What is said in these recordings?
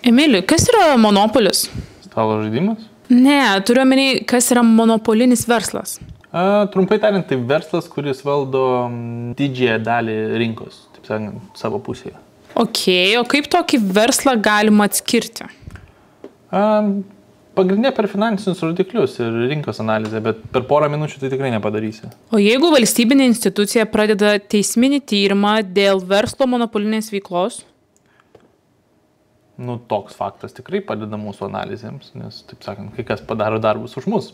Emili, kas yra monopolis? Stalo žaidimas? Ne, turiu omeny, kas yra monopolinis verslas. Trumpai tariant, tai verslas, kuris valdo didžiąją dalį rinkos, taip sakant, savo pusėje. Ok, o kaip tokį verslą galima atskirti? Pagrindinė per finansinius rodiklius ir rinkos analizę, bet per porą minučių tai tikrai nepadarysi. O jeigu valstybinė institucija pradeda teisminį tyrimą dėl verslo monopolinės veiklos? Toks faktas tikrai padeda mūsų analizėms, nes, taip sakant, kai kas padaro darbus už mus.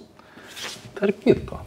Tarp kitko,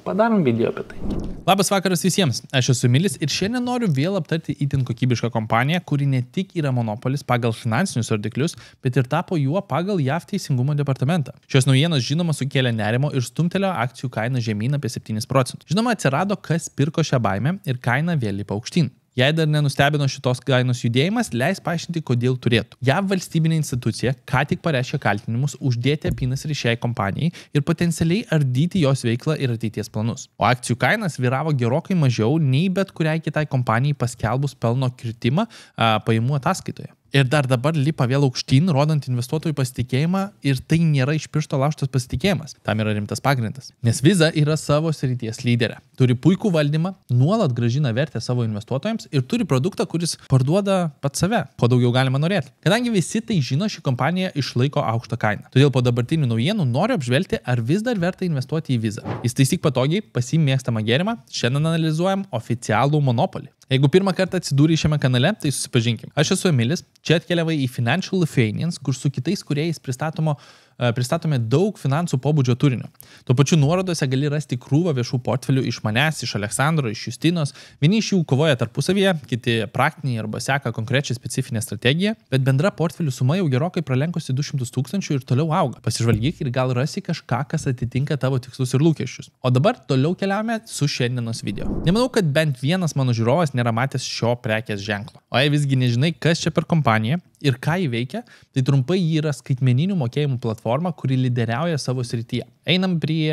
padarom video apie tai. Labas vakaras visiems, aš esu Emilis ir šiandien noriu vėl aptarti itin kokybišką kompaniją, kuri ne tik yra monopolis pagal finansinius rodiklius, bet ir tapo juo pagal JAV teisingumo departamentą. Šios naujienos žinoma sukėlė nerimo ir stumtelėjo akcijų kainą žemyn apie 7%. Žinoma, atsirado, kas pirko šią baimę ir kaina vėl lipa aukštyn. Jei dar nenustebino šitos kainos judėjimas, leis paaiškinti, kodėl turėtų. JAV valstybinė institucija ką tik pareiškė kaltinimus uždėti apynasrį šiai kompanijai ir potencialiai ardyti jos veiklą ir ateities planus. O akcijų kainas vyravo gerokai mažiau nei bet kuriai kitai kompanijai paskelbus pelno kritimą pajamų ataskaitoje. Ir dar dabar lipa vėl aukštyn, rodant investuotojų pasitikėjimą ir tai nėra iš piršto laužtas pasitikėjimas. Tam yra rimtas pagrindas. Nes Visa yra savo srities lyderė. Turi puikų valdymą, nuolat grąžina vertę savo investuotojams ir turi produktą, kuris parduoda pats save. Ko daugiau galima norėti. Kadangi visi tai žino, ši kompanija išlaiko aukštą kainą. Todėl po dabartinių naujienų noriu apžvelgti, ar vis dar verta investuoti į Visa. Įstaisyk patogiai, pasiimk mėgstamą gėrimą. Šiandien analizuojam oficialų monopolį. Jeigu pirmą kartą atsidūrei šiame kanale, tai susipažinkim. Aš esu Emilis, čia atkeliavai į Financial Lithuanians, kur su kitais kūrėjais pristatome daug finansų pobūdžio turinio. Tuo pačiu nuorodose gali rasti krūvą viešų portfelių iš manęs, iš Aleksandro, iš Justinos. Vieni iš jų kovoja tarpusavyje, kiti praktiniai arba seka konkrečią specifinę strategiją, bet bendra portfelių suma jau gerokai pralenkusi 200 000 ir toliau auga. Pasižvalgyk ir gal rasi kažką, kas atitinka tavo tikslus ir lūkesčius. O dabar toliau keliaujame su šiandienos video. Nemanau, kad bent vienas mano žiūrovas nėra matęs šio prekės ženklo. O jei visgi nežinai, kas čia per kompanija ir ką jį veikia, tai trumpai jį yra skaitmeninių mokėjimų platforma, kuri lyderiauja savo srityje. Einam prie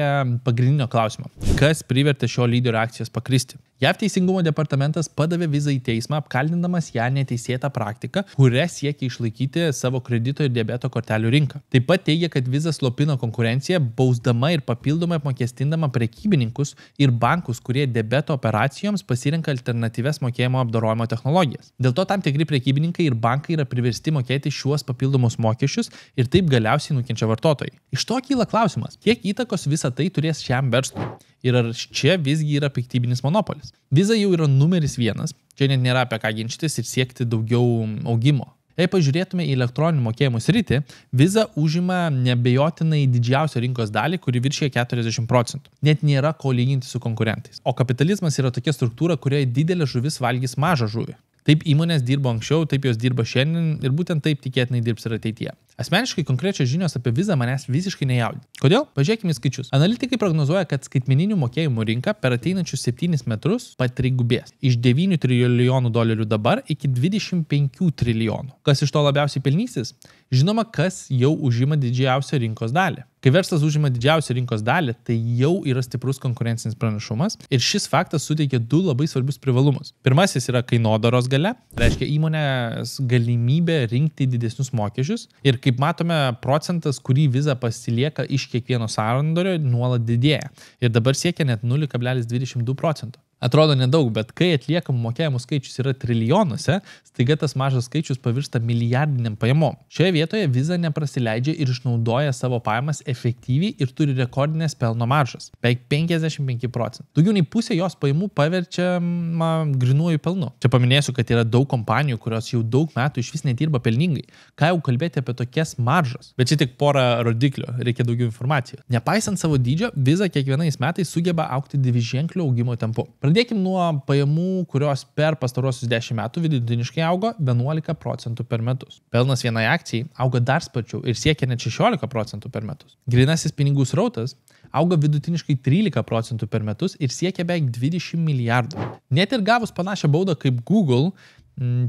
pagrindinio klausimo. Kas privertė šio lyderio akcijas pakristi? JAV teisingumo departamentas padavė Visa į teismą, apkaltindamas ją neteisėtą praktiką, kuria siekia išlaikyti savo kredito ir debeto kortelių rinką. Taip pat teigia, kad Visa slopino konkurenciją, bausdama ir papildomai apmokestindama prekybininkus ir bankus, kurie debeto operacijoms pasirenka alternatyves mokėjimo apdorojimo technologijas. Dėl to tam tikri prekybininkai ir bankai yra priversti mokėti šiuos papildomus mokesčius ir taip galiausiai nukenčia vartotojai. Iš to kyla klausimas, kiek įtakos visa tai turės šiam verslui? Ir ar čia visgi yra piktybinis monopolis? Visa jau yra numeris 1, čia net nėra apie ką ginčytis ir siekti daugiau augimo. Jei pažiūrėtume į elektroninių mokėjimų sritį, Visa užima nebejotinai didžiausią rinkos dalį, kuri viršija 40%. Net nėra ko lyginti su konkurentais. O kapitalizmas yra tokia struktūra, kurioje didelė žuvis valgys mažą žuvį. Taip įmonės dirbo anksčiau, taip jos dirba šiandien ir būtent taip tikėtinai dirbs ir ateityje. Asmeniškai konkrečios žinios apie Visa manęs visiškai nejaudina. Kodėl? Pažiūrėkime į skaičius. Analitikai prognozuoja, kad skaitmeninių mokėjimų rinka per ateinančius 7 metus patrigubės. Iš 9 trilijonų dolerių dabar iki 25 trilijonų. Kas iš to labiausiai pelnysis? Žinoma, kas jau užima didžiausią rinkos dalį. Kai verslas užima didžiausią rinkos dalį, tai jau yra stiprus konkurencinis pranašumas ir šis faktas suteikia 2 labai svarbius privalumus. Pirmasis yra kainodaros galia, reiškia įmonės galimybė rinkti didesnius mokesčius ir kaip matome, procentas, kurį Visa pasilieka iš kiekvieno sandorio, nuolat didėja ir dabar siekia net 0,22%. Atrodo nedaug, bet kai atliekamų mokėjimų skaičius yra trilijonuose, staiga tas mažas skaičius pavirsta milijardiniam pajamom. Šioje vietoje Visa neprasileidžia ir išnaudoja savo pajamas efektyviai ir turi rekordinės pelno maržas – beveik 55%. Daugiau nei pusė jos pajamų paverčiama grynuoju pelnu. Čia paminėsiu, kad yra daug kompanijų, kurios jau daug metų iš vis nedirba pelningai. Ką jau kalbėti apie tokias maržas? Bet čia tik porą rodiklių, reikia daugiau informacijos. Nepaisant savo dydžio, Visa kiekvienais metais sugeba augti dviženkliu augimo tempu. Pradėkim nuo pajamų, kurios per pastarosius 10 metų vidutiniškai augo 11% per metus. Pelnas vienai akcijai auga dar sparčiau ir siekia net 16% per metus. Grynasis pinigų srautas auga vidutiniškai 13% per metus ir siekia beveik 20 milijardų. Net ir gavus panašią baudą kaip Google,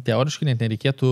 teoriškai net nereikėtų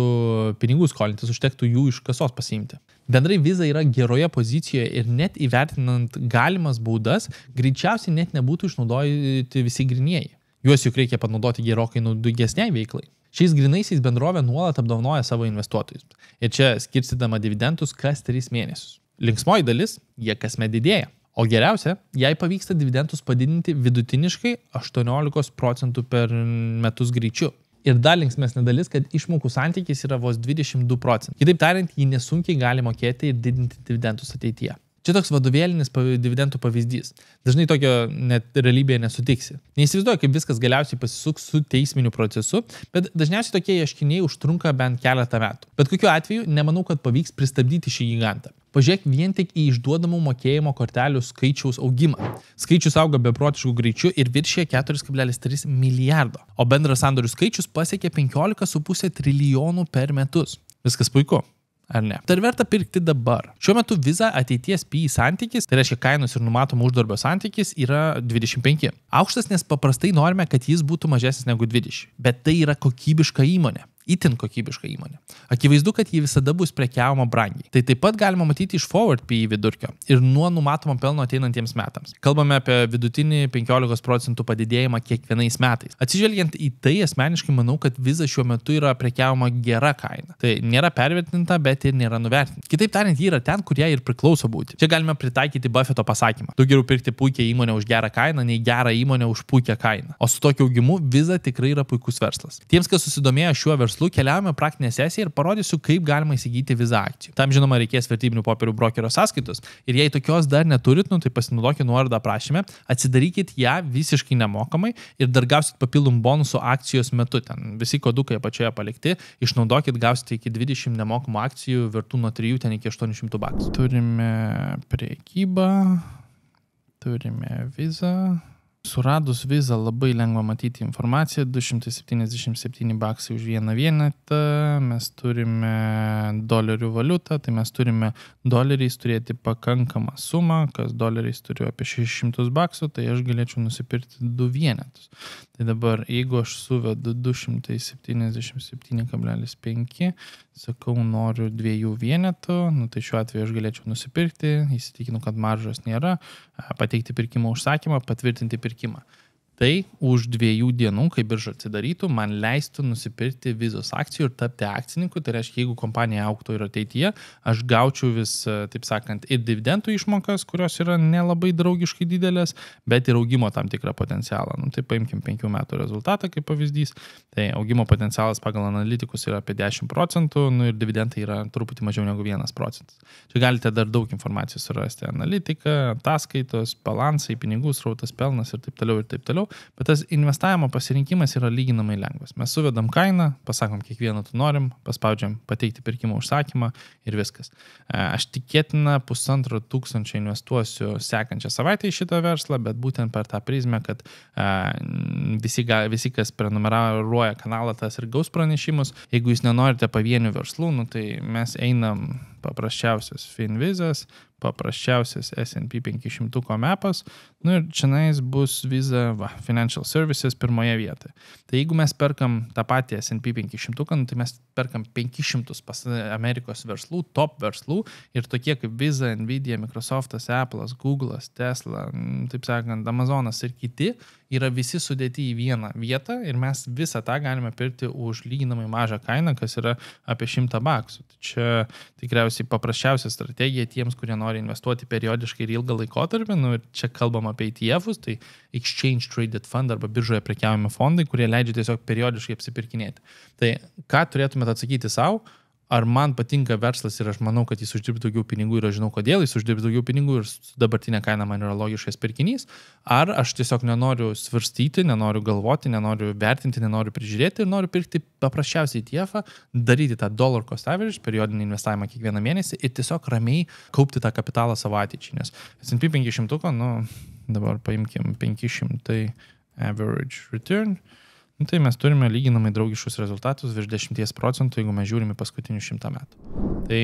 pinigų skolintis, užtektų jų iš kasos pasiimti. Bendrai Visa yra geroje pozicijoje ir net įvertinant galimas baudas, greičiausiai net nebūtų išnaudoti visi grynieji. Juos juk reikia panaudoti gerokai naudingesniai veiklai. Šiais grinaisiais bendrovė nuolat apdovanoja savo investuotojus. Ir čia skirstydama dividendus kas 3 mėnesius. Linksmoji dalis, jie kasmet didėja. O geriausia, jei pavyksta dividendus padidinti vidutiniškai 18% per metus greičiu. Ir dar linksmesnė dalis, kad išmokų santykis yra vos 22%. Kitaip tariant, jį nesunkiai gali mokėti ir didinti dividendus ateityje. Čia toks vadovėlinis dividendų pavyzdys. Dažnai tokio net realybėje nesutiksi. Neįsivaizduoju, kaip viskas galiausiai pasisuks su teisminiu procesu, bet dažniausiai tokie ieškiniai užtrunka bent keletą metų. Bet kokiu atveju, nemanau, kad pavyks pristabdyti šį gigantą. Pažiūrėk vien tik į išduodamų mokėjimo kortelių skaičiaus augimą. Skaičius auga beprotiškų greičių ir viršė 4,3 milijardo, o bendras sandorių skaičius pasiekė 15,5 trilijonų per metus. Viskas puiku. Ar ne? Tai verta pirkti dabar. Šiuo metu Visa ateities PI santykis, tai reiškia kainos ir numatomo uždarbio santykis, yra 25. Aukštas, nes paprastai norime, kad jis būtų mažesnis negu 20. Bet tai yra kokybiška įmonė. Itin kokybiška įmonė. Akivaizdu, kad ji visada bus prekiaujama brangiai. Tai taip pat galima matyti iš forward PI vidurkio ir nuo numatomo pelno ateinantiems metams. Kalbame apie vidutinį 15% padidėjimą kiekvienais metais. Atsižvelgiant į tai, asmeniškai manau, kad Visa šiuo metu yra prekiaujama gera kaina. Tai nėra pervertinta, bet ir nėra nuvertinta. Kitaip tariant, ji yra ten, kur jai ir priklauso būti. Čia galime pritaikyti Buffeto pasakymą. Tu geriau pirkti puikią įmonę už gerą kainą, nei gerą įmonę už puikią kainą. O su tokiu augimu Visa tikrai yra puikus verslas. Tiems, kas susidomėjo šiuo verslu, keliaujame praktinę sesiją ir parodysiu, kaip galima įsigyti Visa akcijų. Tam žinoma reikės vertybinių popierių brokerio sąskaitos ir jei tokios dar neturit, tai pasinaudokit nuorodą aprašyme, atsidarykit ją visiškai nemokamai ir dar gausit papildomų bonusų akcijos metu. Ten visi kodukai apačioje palikti, išnaudokit, gausite iki 20 nemokamų akcijų vertų nuo 3 ten iki $800. Turime prekybą, turime Visa. Suradus Visa labai lengva matyti informaciją, $277 už vieną vienetą, mes turime dolerių valiutą, tai mes turime doleriais turėti pakankamą sumą, kas doleriais turiu apie $600, tai aš galėčiau nusipirkti 2 vienetus. Tai dabar, jeigu aš suvedu 277,5, sakau, noriu 2 vienetų, tai šiuo atveju aš galėčiau nusipirkti, įsitikinu, kad maržos nėra, pateikti pirkimo užsakymą, patvirtinti pirkimą. Tai už 2 dienų, kai birža atsidarytų, man leistų nusipirkti Visos akcijų ir tapti akcininku. Tai reiškia, jeigu kompanija augtų ir ateityje, aš gaučiau vis, taip sakant, ir dividendų išmokas, kurios yra nelabai draugiškai didelės, bet ir augimo tam tikrą potencialą. Tai paimkim 5 metų rezultatą kaip pavyzdys. Tai augimo potencialas pagal analitikus yra apie 10%, ir dividendai yra truputį mažiau negu 1%. Čia galite dar daug informacijos surasti. Analitika, ataskaitos, balansai, pinigų srautas, pelnas ir taip toliau ir taip toliau. Bet tas investavimo pasirinkimas yra lyginamai lengvas. Mes suvedam kainą, pasakom kiekvieną tu norim, paspaudžiam pateikti pirkimo užsakymą ir viskas. Aš tikėtina 1500 investuosiu sekančią savaitę į šitą verslą, bet būtent per tą prizmę, kad visi kas prenumeruoja kanalą, tas ir gaus pranešimus. Jeigu jūs nenorite pavienių verslų, tai mes einam paprasčiausias Finvizas, paprasčiausias S&P 500 mapas, ir čionais bus Visa Financial Services pirmoje vietoje. Tai jeigu mes perkam tą patį S&P 500, tai mes perkam 500 Amerikos verslų, top verslų, ir tokie kaip Visa, Nvidia, Microsoftas, Apple'as, Google'as, Tesla, taip sakant, Amazonas ir kiti, yra visi sudėti į vieną vietą ir mes visą tą galime pirkti už lyginamai mažą kainą, kas yra apie $100. Tai čia tikriausiai paprasčiausia strategija tiems, kurie nori investuoti periodiškai ir ilgą laikotarpį. Ir čia kalbam apie ETF'us, tai Exchange Traded Fund arba biržoje prekiaujami fondai, kurie leidžia tiesiog periodiškai apsipirkinėti. Tai ką turėtumėte atsakyti savo? Ar man patinka verslas ir aš manau, kad jis uždirbs daugiau pinigų ir aš žinau, kodėl jis uždirbs daugiau pinigų ir dabartinė kaina man yra logiškas pirkinys? Ar aš tiesiog nenoriu svarstyti, nenoriu galvoti, nenoriu vertinti, nenoriu prižiūrėti ir noriu pirkti paprasčiausiai ETF-ą, daryti tą dollar cost average, periodinį investavimą kiekvieną mėnesį ir tiesiog ramiai kaupti tą kapitalą savo ateičiai? Nes S&P 500, dabar paimkim 500 average return, tai mes turime lyginamai draugiškus rezultatus virš 10%, jeigu mes žiūrime paskutinius 100 metų. Tai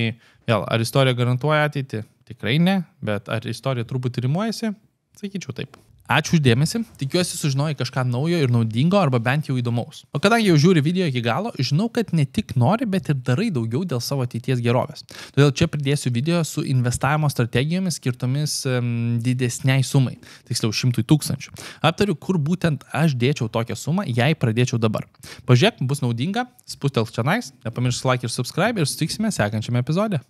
vėl, ar istorija garantuoja ateitį? Tikrai ne, bet ar istorija truputį rimuojasi? Sakyčiau taip. Ačiū uždėmesi, tikiuosi sužinojai kažką naujo ir naudingo arba bent jau įdomaus. O kadangi jau žiūri video iki galo, žinau, kad ne tik nori, bet ir darai daugiau dėl savo ateities gerovės. Todėl čia pridėsiu video su investavimo strategijomis skirtomis didesniai sumai, tiksliau 100 000. Aptariu, kur būtent aš dėčiau tokią sumą, jei pradėčiau dabar. Pažiūrėk, bus naudinga, spustelk čionais, nepamiršk like ir subscribe ir susitiksime sekančiame epizode.